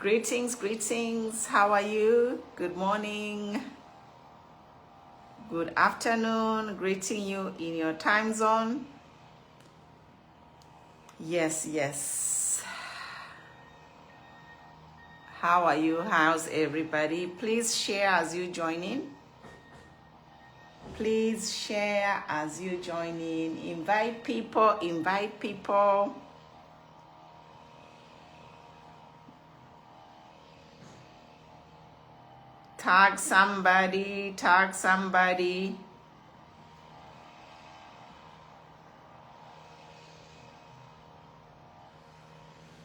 Greetings, greetings. How are you? Good morning. Good afternoon. Greeting you in your time zone. Yes, yes. How are you? How's everybody? Please share as you join in. Please share as you join in. Invite people, invite people. Tag somebody, tag somebody.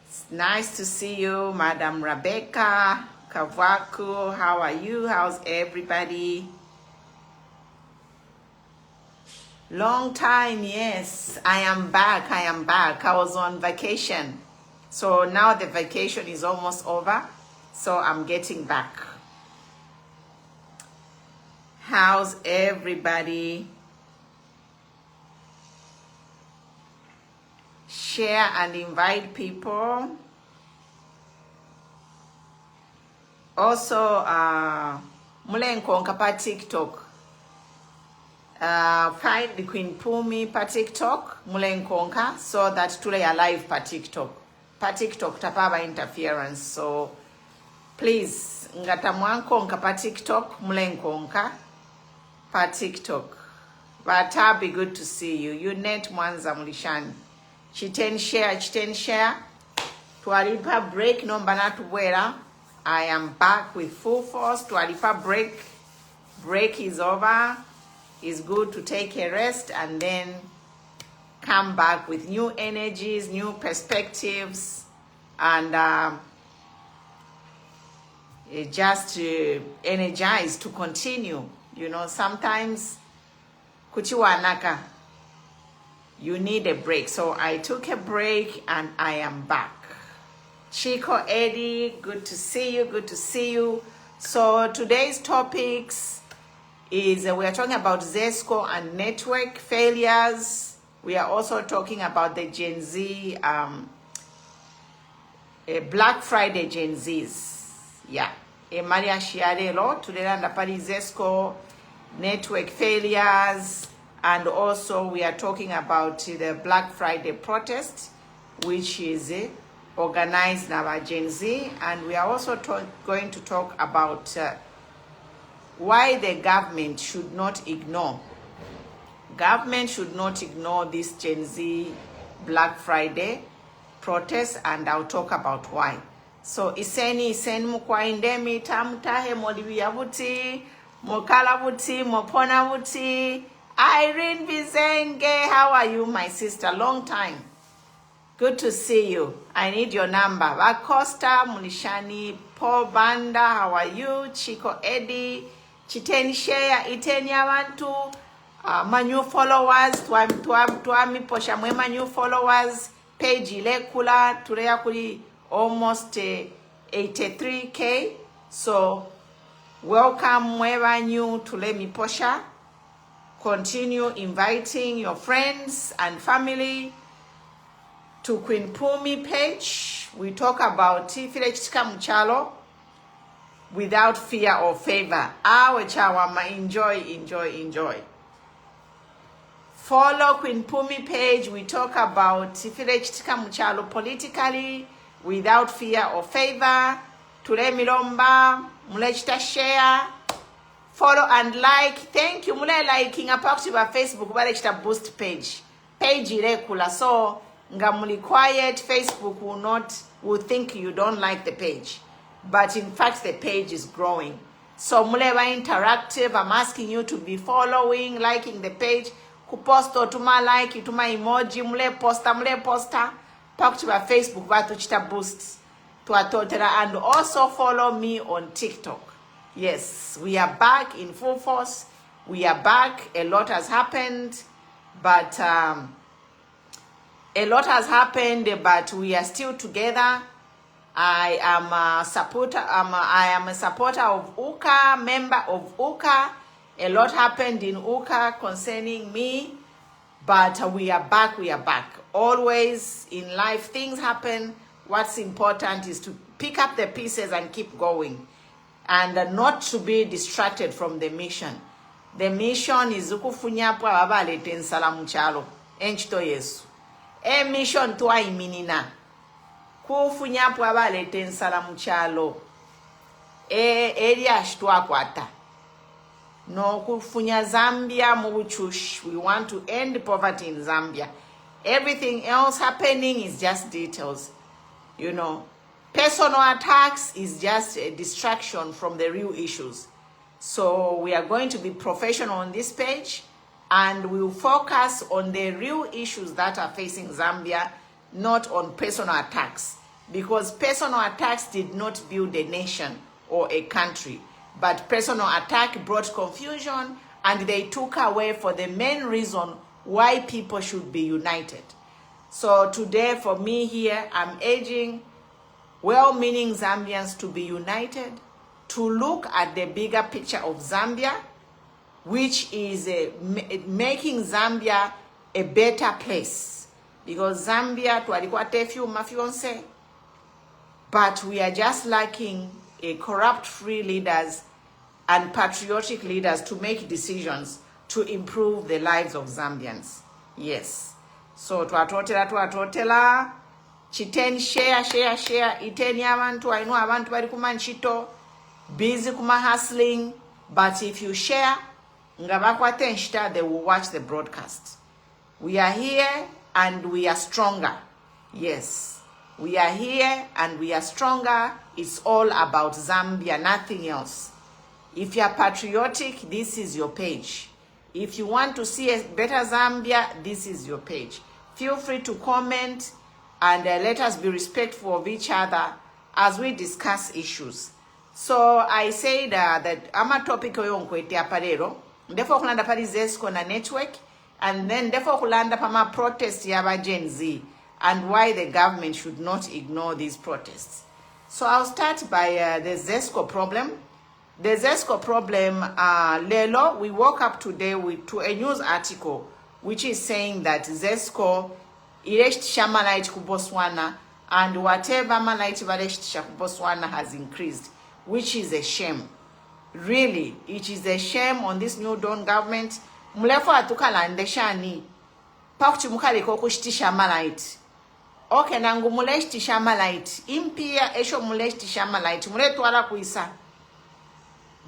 It's nice to see you, Madam Rebecca Kavaku. How are you? How's everybody? Long time, yes. I am back. I am back. I was on vacation. So now the vacation is almost over. So I'm getting back. How's everybody? Share and invite people. Also, Mulenkonka pa TikTok. Find the Queen Pumi pa TikTok, Mulenkonka, so that today are live pa TikTok. Pa TikTok tapaba interference. So please, ngata mwankonka pa TikTok, Mulenkonka pa TikTok. But I'll be good to see you. You net Mwanza Mulishani. Chiten share. Tualipa break no banatu wera. I am back with full force. Tualipa break. Break is over. It's good to take a rest and then come back with new energies, new perspectives, and just energized to continue. You know, sometimes kuchiwa naka, you need a break. So I took a break and I am back. Chico, Eddie, good to see you, good to see you. So today's topics is we are talking about Zesco and network failures. We are also talking about the Gen Z, Black Friday Gen Zs. Yeah. Maria Shiarelo, today and Pari Zesco, network failures, and also we are talking about the Black Friday protest, which is organized now by Gen Z, and we are also going to talk about why the government should not ignore. Government should not ignore this Gen Z Black Friday protest, and I'll talk about why. So iseni mukwaindemi tamtahe molibiya buti mokala buti mopona buti. Irene Bizenge, how are you, my sister? Long time. Good to see you. I need your number. Vacosta Mulishani, Paul Banda, how are you? Chico Eddie, Chiteni Share, Iteni Avantu, my new followers, tuami posha my new followers, page ilekula, turea kuli almost 83K. So welcome whoever new to let me posha. Continue inviting your friends and family to Queen Pumi page. We talk about Tifilechika Muchalo without fear or favor. Chawama, enjoy. Follow Queen Pumi page. We talk about Tifilechika Muchalo politically without fear or favor. Ture Milomba, Mulechita share. Follow and like. Thank you. Mule liking a pa Facebook balechita boost page. Page irregular. So ngamuli quiet. Facebook will think you don't like the page. But in fact the page is growing. So mule wa interactive. I'm asking you to be following, liking the page. Kuposto tuma like, tuma emoji, mule posta. Pakchiba Facebook batuchita boost to a total, and also follow me on TikTok. Yes, we are back in full force. We are back. A lot has happened, but we are still together. I am a supporter. I am a supporter of UKA, member of UKA. A lot happened in UKA concerning me, but we are back. We are back. Always in life, things happen. What's important is to pick up the pieces and keep going, and not to be distracted from the mission. The mission is ukufunyapo abalete ensala mu kyalo enchito Yesu. Mission twayiminina kufunyapo abalete ensala mu kyalo eri ashtwakwata no kufunya Zambia mu buchush. We want to end poverty in Zambia. Everything else happening is just details. You know, personal attacks is just a distraction from the real issues. So we are going to be professional on this page, and we will focus on the real issues that are facing Zambia, not on personal attacks, because personal attacks did not build a nation or a country, but personal attack brought confusion, and they took away for the main reason why people should be united. So today, for me here, I'm urging well-meaning Zambians to be united, to look at the bigger picture of Zambia, which is making Zambia a better place. Because Zambia, mafionse, but we are just lacking a corrupt-free leaders and patriotic leaders to make decisions to improve the lives of Zambians. Yes. So twatotela chiteni share iteni abantu. I know abantu bali kumanchito busy kuma hustling, but if you share ngabakwate nshita, they will watch the broadcast. We are here and we are stronger. Yes, we are here and we are stronger. It's all about Zambia, nothing else. If you are patriotic, this is your page. If you want to see a better Zambia, this is your page. Feel free to comment, and let us be respectful of each other as we discuss issues. So I said that ama topic oyo nkwete aparero, ndefo kulanda pali Zesco na network, and then ndefo kulanda pama protest yaba Gen Z, and why the government should not ignore these protests. So I'll start by the Zesco problem. The Zesco problem, Lelo, we woke up today to a news article which is saying that Zesco ireshtisha malite ku Botswana, and whatever malite bareshtisha ku Botswana has increased, which is a shame. Really, it is a shame on this new Dawn government. Mulefo atukalandeshani pakuti mukaleko kushtisha malite. Okay, nangu muleshtisha malite. Impia esho muleshtisha malite. Muletwala kuisa.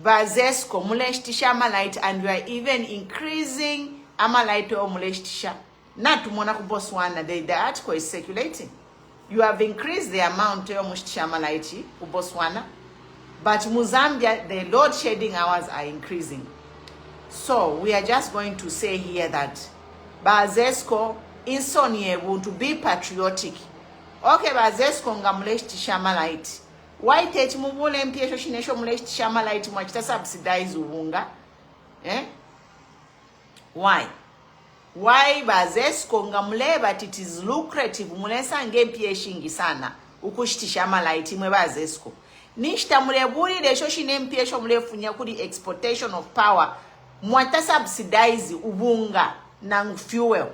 Zesco muleshtisha malite, and we are even increasing amalite o muleshtisha. Not to Monaco Botswana, the article is circulating. You have increased the amount of muleshtisha malite u Botswana, but Mozambia, the load shedding hours are increasing. So we are just going to say here that Zesco insoniable to be patriotic. Okay, Zesco nga muleshtisha malite. Why take mubule mpia shoshinesho muleshtisha malite mwachita subsidize ubunga? Eh? Why? Why Zesco nga mule, but it is lucrative mulesa nge mpia shingi sana ukushtisha malite mwe Zesco. Nishta mule buri de shoshine mpia shomule funya kuri exportation of power mwata subsidize ubunga na fuel.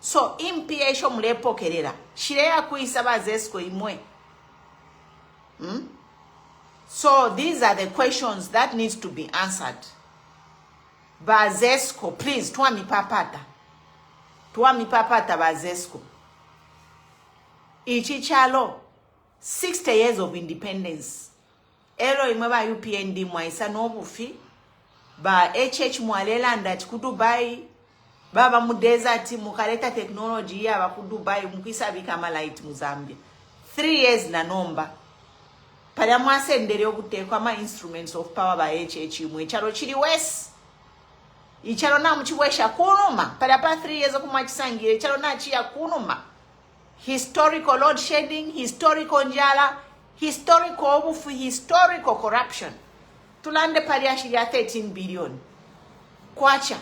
So impia shomule pokerera. Shirea kuisa Zesco imwe. So these are the questions that needs to be answered. Zesco, please, tuami papata Zesco. Ichi chalo 60 years of independence. Elo imeba UPND mwaisa nobufi ba HH mwalela ndati ku Dubai baba mu desert mukaleta technology yaba ku Dubai mukisabika malite mu Zambia 3 years na nomba para mwasendere okutekwa ama instruments of power ba HH mwe chalo chili west ichalo na mchiwesha kunuma para pa 3 years okumwachisangire ichalo na chia kunuma. Historical load shedding, historical njala, historical obufu, historical corruption. Tulande pariashi ya 13 billion. Kwacha.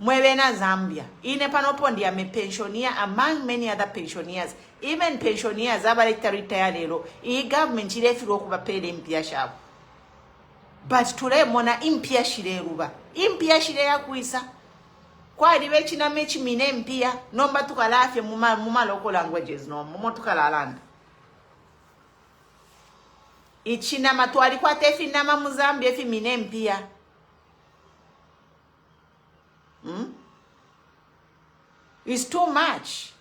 Mwebena Zambia. Ine panopondi ya me pensioner among many other pensioners. Even pensioners abalekta retire lero. Iyi government irefiru okuba pede mpia shabu. But tule mona impia shire ruba. Impia shire ya kuisa. Kwa diwechi na mechi mine mpia. Nomba tukalafye muma local languages no. Mumo tukalalanda. ichinama twalikwata efinama mu Zambia efimina empia. It's too much.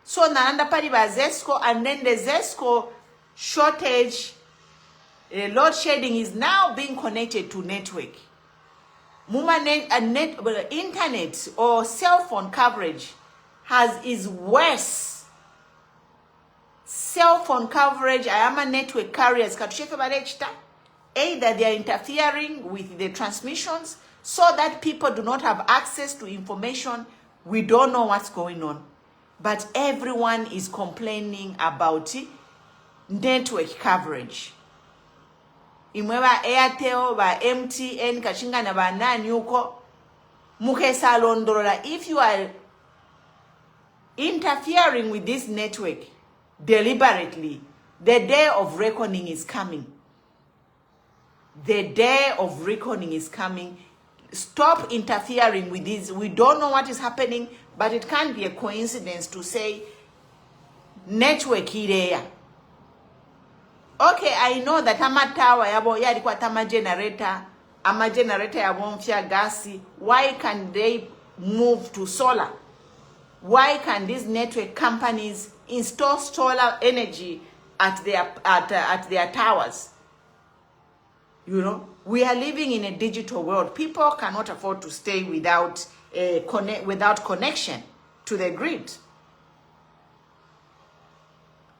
So naanda pali ba Zesco, and then the Zesco shortage, load shedding is now being connected to network. Internet or cell phone coverage is worse. Cell phone coverage, I am a network carriers. Either they are interfering with the transmissions so that people do not have access to information. We don't know what's going on. But everyone is complaining about network coverage. Imwe ba Airtel, ba MTN, kashinga na ba nani uko, mukesa londorola. If you are interfering with this network deliberately, the day of reckoning is coming. The day of reckoning is coming. Stop interfering with this. We don't know what is happening, but it can't be a coincidence to say network here. Okay, I know that amatawa yabo yalikuwa tama generator, ama generator yabomfia gasi. Why can they move to solar? Why can these network companies install solar energy at their towers? You know, we are living in a digital world. People cannot afford to stay without connection to the grid.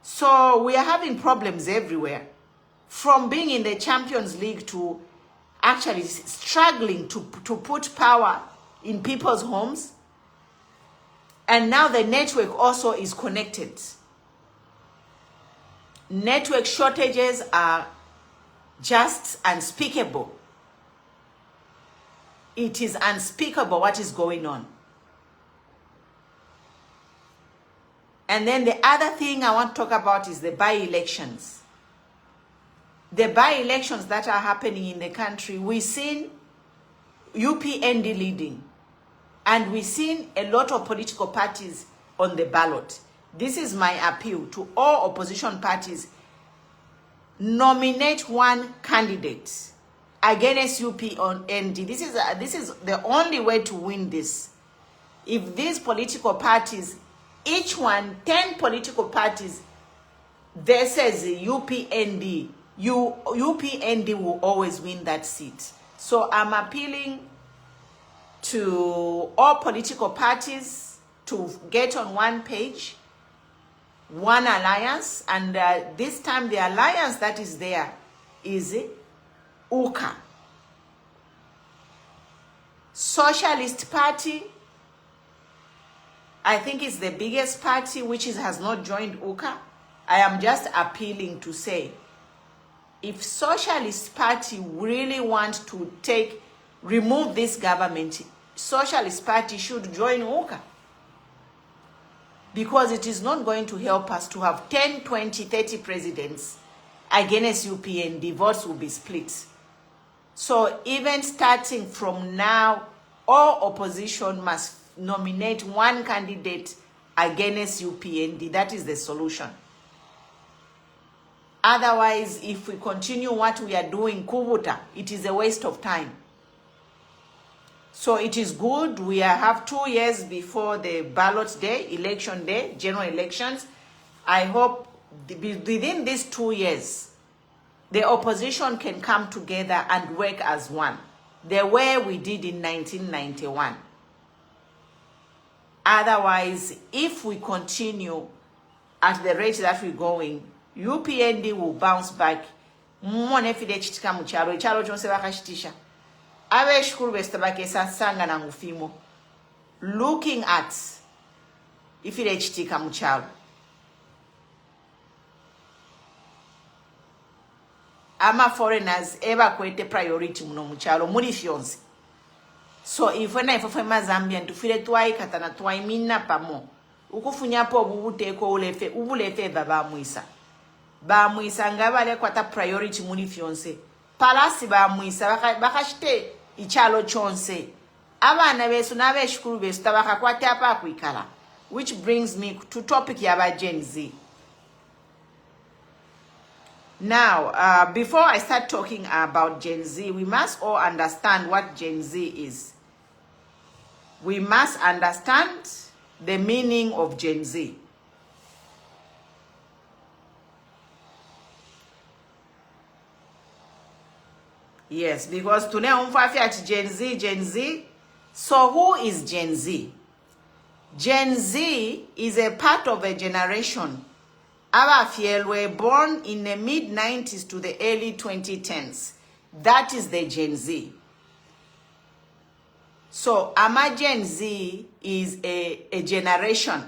So we are having problems everywhere, from being in the Champions League to actually struggling to put power in people's homes. And now the network also is connected. Network shortages are just unspeakable. It is unspeakable what is going on. And then the other thing I want to talk about is the by-elections. The by-elections that are happening in the country, we've seen UPND leading, and we've seen a lot of political parties on the ballot. This is my appeal to all opposition parties. Nominate one candidate against UPND. This is the only way to win this. If these political parties, each one, 10 political parties, versus UPND, UPND will always win that seat. So I'm appealing to all political parties to get on one page, one alliance, and this time the alliance that is there is UCA. Socialist Party, I think it's the biggest party which has not joined UCA. I am just appealing to say, if Socialist Party really wants to remove this government, Socialist Party should join UCA. Because it is not going to help us to have 10, 20, 30 presidents against UPND. Votes will be split. So even starting from now, all opposition must nominate one candidate against UPND. That is the solution. Otherwise, if we continue what we are doing, Kubuta, it is a waste of time. So it is good. We have 2 years before the ballot day, election day, general elections. I hope within these 2 years, the opposition can come together and work as one, the way we did in 1991. Otherwise, if we continue at the rate that we're going, UPND will bounce back. Looking at if it chitika muchalo. Ama foreigners ever kwete priority muno muchalo muri fionzi. So if when I for Zambian to feel twai katana twai minna pamo. Ukufunya po bubuteko ubulefe baba muisa. Ba muisa ngabale kwata priority muri fionzi. Palasi ba muisa bakashite ichalo chonse. Abana besu n'abeshukuru besu tabakakwate apa kwikala. Which brings me to topic yaba Gen Z. Now, before I start talking about Gen Z, we must all understand what Gen Z is. We must understand the meaning of Gen Z. Yes, because today at Gen Z. So who is Gen Z? Gen Z is a part of a generation. Abafiel were born in the mid-90s to the early 2010s. That is the Gen Z. So Ama Gen Z is a generation.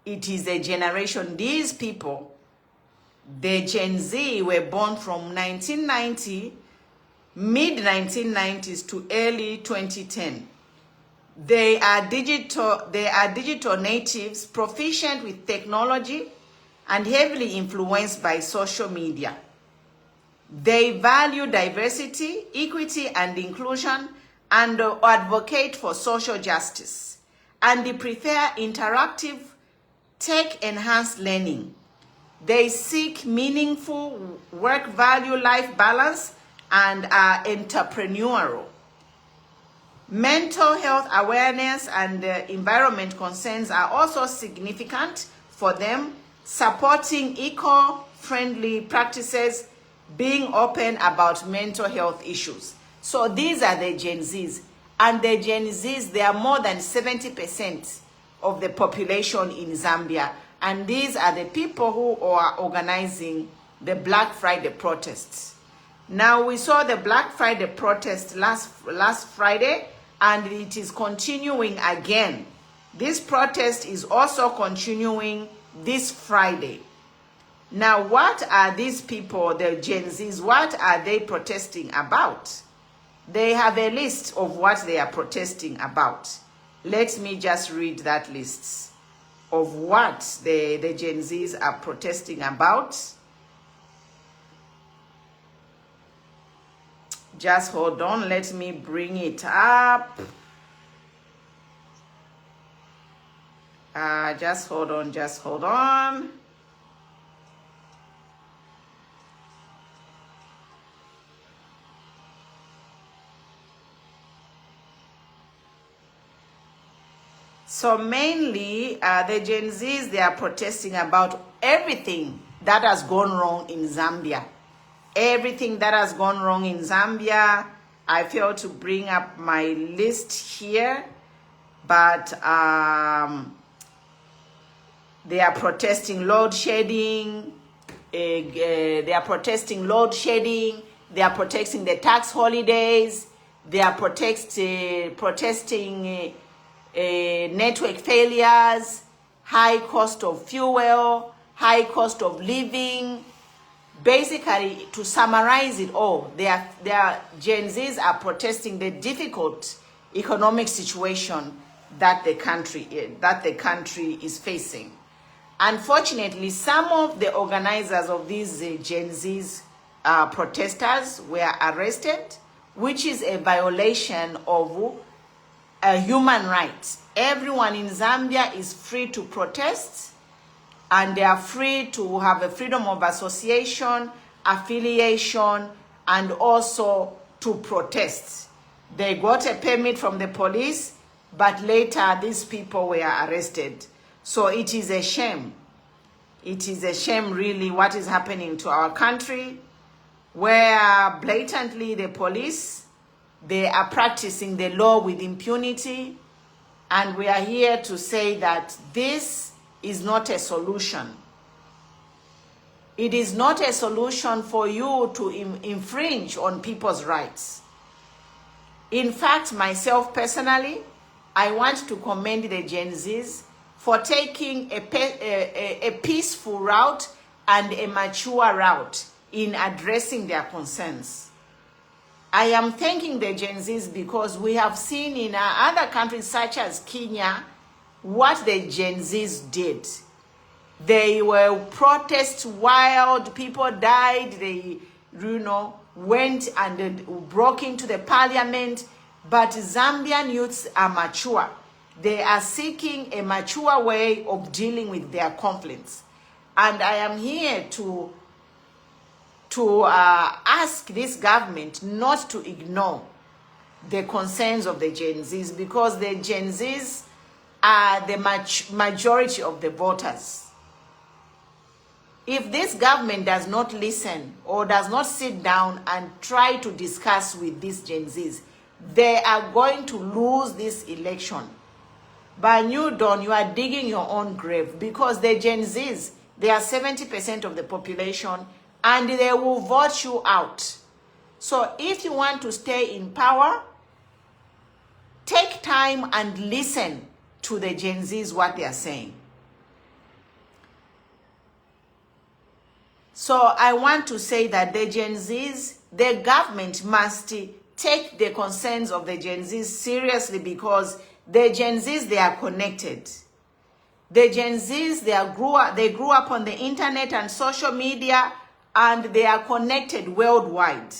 It is a generation. These people, the Gen Z, were born from 1990, mid-1990s to early 2010. They are digital natives, proficient with technology, and heavily influenced by social media. They value diversity, equity, and inclusion, and advocate for social justice. And they prefer interactive, tech-enhanced learning. They seek meaningful work value-life balance and are entrepreneurial. Mental health awareness and environment concerns are also significant for them, supporting eco-friendly practices, being open about mental health issues. So these are the Gen Zs. And the Gen Zs, they are more than 70% of the population in Zambia. And these are the people who are organizing the Black Friday protests. Now, we saw the Black Friday protest last Friday, and it is continuing again. This protest is also continuing this Friday. Now, what are these people, the Gen Zs, what are they protesting about? They have a list of what they are protesting about. Let me just read that list of what the Gen Zs are protesting about. Just hold on, let me bring it up. Just hold on. So mainly, the Gen Zs, they are protesting about everything that has gone wrong in Zambia. Everything that has gone wrong in Zambia. I failed to bring up my list here, but they are protesting load shedding. They are protesting load shedding. They are protesting the tax holidays. They are protesting network failures, high cost of fuel, high cost of living. Basically, to summarize it all, their Gen Zs are protesting the difficult economic situation that the country is facing. Unfortunately, some of the organizers of these Gen Zs protesters were arrested, which is a violation of human rights. Everyone in Zambia is free to protest, and they are free to have a freedom of association, affiliation, and also to protest. They got a permit from the police, but later these people were arrested. So it is a shame. It is a shame, really, what is happening to our country, where blatantly the police, they are practicing the law with impunity. And we are here to say that this is not a solution. It is not a solution for you to infringe on people's rights. In fact, myself personally, I want to commend the Gen Zs for taking a peaceful route and a mature route in addressing their concerns. I am thanking the Gen Zs because we have seen in other countries such as Kenya what the Gen Zs did. They were protest wild, people died, they went and broke into the parliament, but Zambian youths are mature. They are seeking a mature way of dealing with their conflicts. And I am here to ask this government not to ignore the concerns of the Gen Zs, because the Gen Zs are the majority of the voters. If this government does not listen or does not sit down and try to discuss with these Gen Zs, they are going to lose this election. By New Dawn, you are digging your own grave, because the Gen Zs, they are 70% of the population, and they will vote you out. So if you want to stay in power, take time and listen to the Gen Zs, what they are saying. So I want to say that the Gen Zs, the government must take the concerns of the Gen Zs seriously, because the Gen Zs, they are connected. The Gen Zs, they grew up on the internet and social media, and they are connected worldwide.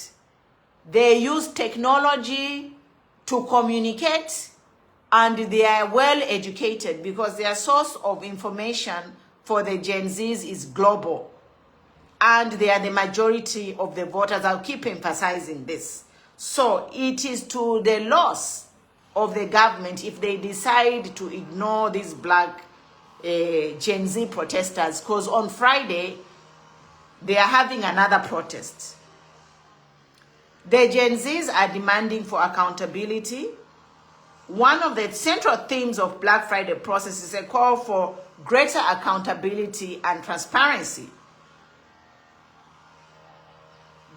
They use technology to communicate, and they are well educated, because their source of information for the Gen Zs is global. And they are the majority of the voters. I'll keep emphasizing this. So it is to the loss of the government if they decide to ignore these black Gen Z protesters, because on Friday, they are having another protest. The Gen Zs are demanding for accountability. One of the central themes of Black Friday process is a call for greater accountability and transparency.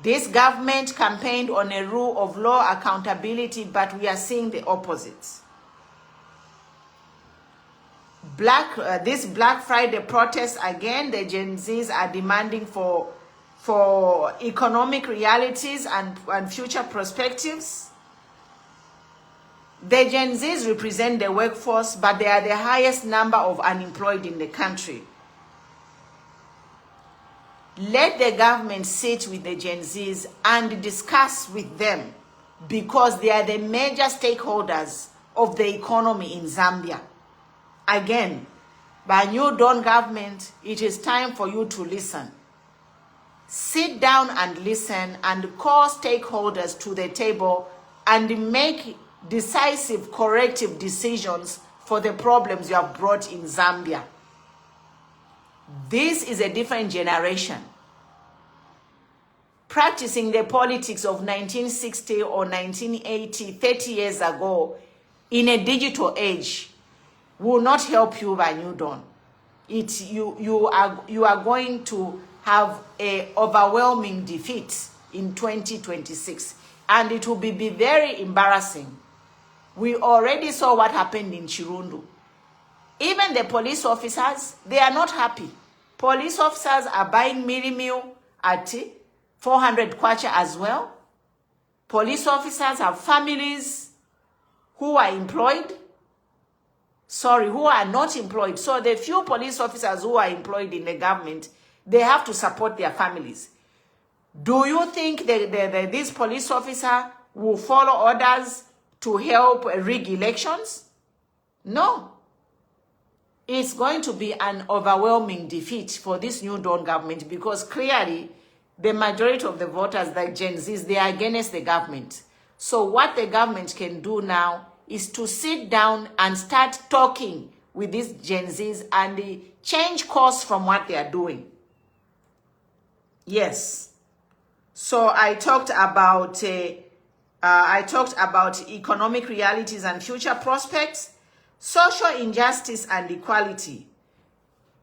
This government campaigned on a rule of law accountability, but we are seeing the opposite. This Black Friday protest, again, the Gen Zs are demanding for economic realities and future perspectives. The Gen Zs represent the workforce, but they are the highest number of unemployed in the country. Let the government sit with the Gen Zs and discuss with them, because they are the major stakeholders of the economy in Zambia. Again, by New Dawn government, it is time for you to listen. Sit down and listen and call stakeholders to the table and make decisive corrective decisions for the problems you have brought in Zambia. This is a different generation. Practicing the politics of 1960 or 1980, 30 years ago, in a digital age, will not help you by New Dawn. You are going to have an overwhelming defeat in 2026, and it will be very embarrassing. We already saw what happened in Chirundu. Even the police officers, they are not happy. Police officers are buying millimil at 400 kwacha as well. Police officers have families who are employed. Who are not employed. So the few police officers who are employed in the government, they have to support their families. Do you think this police officer will follow orders to help rig elections? No. It's going to be an overwhelming defeat for this New Dawn government, because clearly the majority of the voters, like Gen Zs, they are against the government. So what the government can do now is to sit down and start talking with these Gen Zs and change course from what they are doing. Yes. So I talked about economic realities and future prospects, social injustice and equality.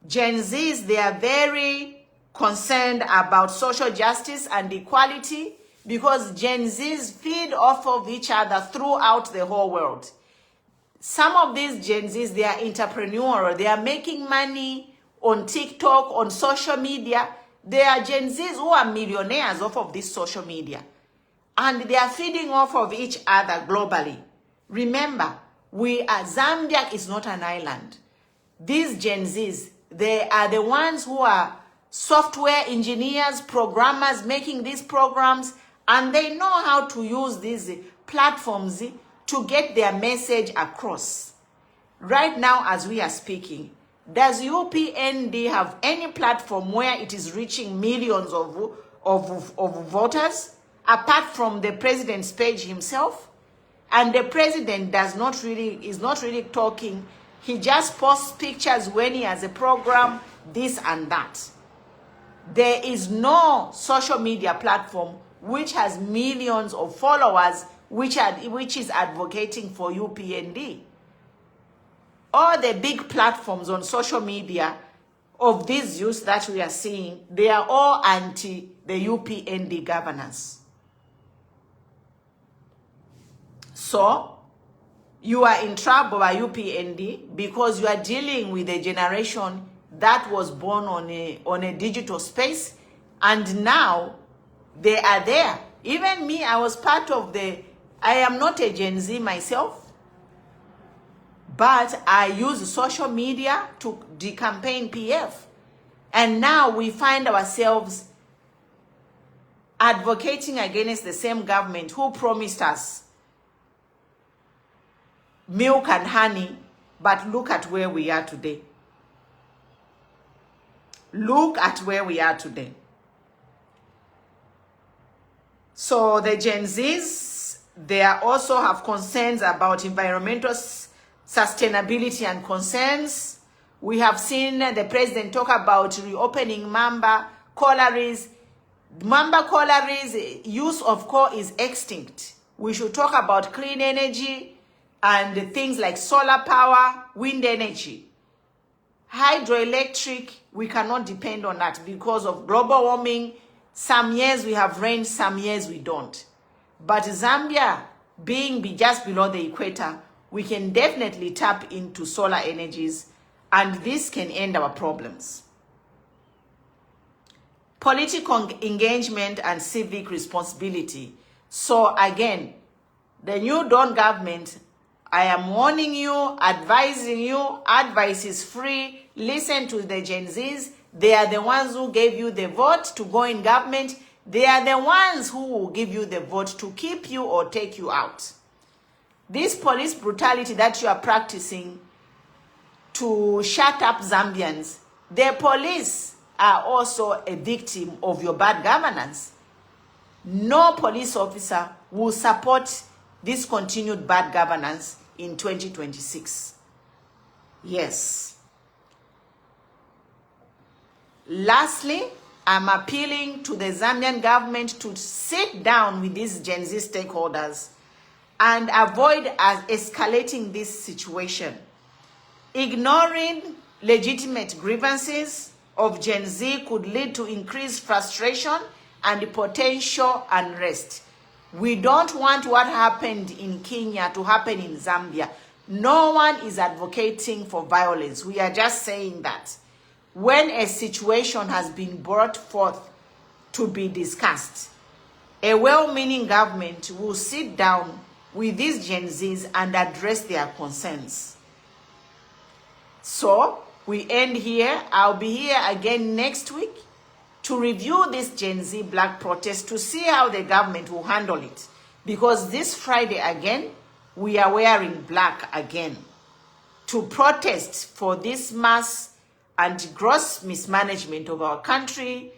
Gen Zs, they are very concerned about social justice and equality, because Gen Zs feed off of each other throughout the whole world. Some of these Gen Zs, they are entrepreneurial. They are making money on TikTok, on social media. They are Gen Zs who are millionaires off of this social media. And they are feeding off of each other globally. Remember, Zambia is not an island. These Gen Zs, they are the ones who are software engineers, programmers, making these programs, and they know how to use these platforms to get their message across. Right now, as we are speaking, Does UPND have any platform where it is reaching millions of voters, apart from the president's page himself? And the president is not really talking. He just posts pictures when he has a program, this and that. There is no social media platform which has millions of followers which is advocating for UPND. All the big platforms on social media of these youths that we are seeing, they are all anti the UPND governance. So, you are in trouble by UPND because you are dealing with a generation that was born on a digital space, and now they are there. Even me, I was part of I am not a Gen Z myself, but I use social media to campaign PF. And now we find ourselves advocating against the same government who promised us milk and honey, but look at where we are today. Look at where we are today. So the Gen Zs, they also have concerns about environmental sustainability and concerns. We have seen the president talk about reopening Mamba collieries. Mamba collieries, use of coal is extinct. We should talk about clean energy and things like solar power, wind energy. Hydroelectric, we cannot depend on that because of global warming. Some years we have rain, some years we don't. But Zambia, being just below the equator, we can definitely tap into solar energies, and this can end our problems. Political engagement and civic responsibility. So again, the new Dawn government, I am warning you, advising you, advice is free. Listen to the Gen Zs. They are the ones who gave you the vote to go in government. They are the ones who will give you the vote to keep you or take you out. This police brutality that you are practicing to shut up Zambians, the police are also a victim of your bad governance. No police officer will support this continued bad governance in 2026. Yes. Lastly, I'm appealing to the Zambian government to sit down with these Gen Z stakeholders and avoid escalating this situation. Ignoring legitimate grievances of Gen Z could lead to increased frustration and potential unrest. We don't want what happened in Kenya to happen in Zambia. No one is advocating for violence. We are just saying that when a situation has been brought forth to be discussed, a well-meaning government will sit down with these Gen Zs and address their concerns. So, we end here. I'll be here again next week to review this Gen Z black protest to see how the government will handle it. Because this Friday again, we are wearing black again to protest for this mass and gross mismanagement of our country,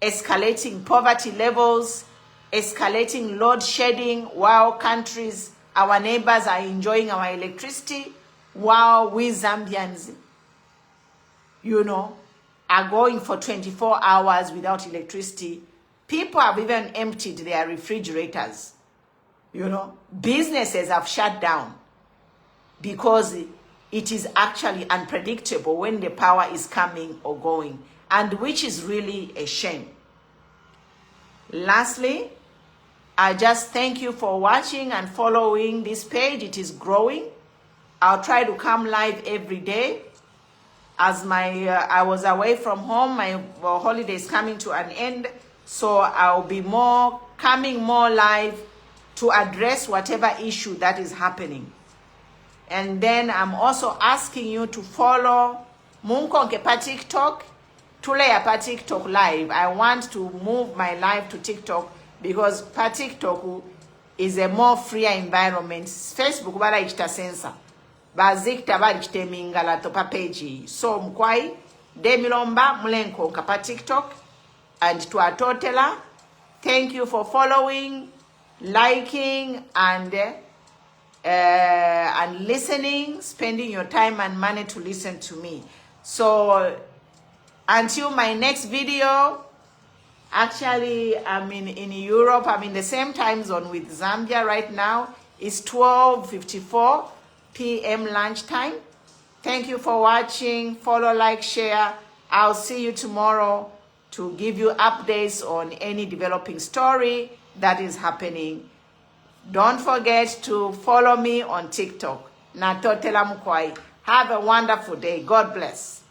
escalating poverty levels, escalating load shedding while countries, our neighbors are enjoying our electricity, while we Zambians, are going for 24 hours without electricity. People have even emptied their refrigerators. Businesses have shut down because it is actually unpredictable when the power is coming or going, and which is really a shame. Lastly, I just thank you for watching and following this page. It is growing. I'll try to come live every day. As I was away from home, my holiday is coming to an end, so I'll be coming more live to address whatever issue that is happening. And then I'm also asking you to follow Munkonke pa TikTok, Tuleya pa TikTok live. I want to move my live to TikTok because pa TikTok is a more freer environment. Facebook bala ichita censor. bazikta bali kitemingala topa page. So mkwai, Demilomba, Mulenko kapa TikTok, and to Atotela, thank you for following, liking, and listening, spending your time and money to listen to me. So until my next video, actually I'm in Europe, I'm in the same time zone with Zambia right now. It's 12:54 p.m. lunchtime. Thank you for watching. Follow, like, share. I'll see you tomorrow to give you updates on any developing story that is happening. Don't forget to follow me on TikTok. Natotela Mkwai. Have a wonderful day. God bless.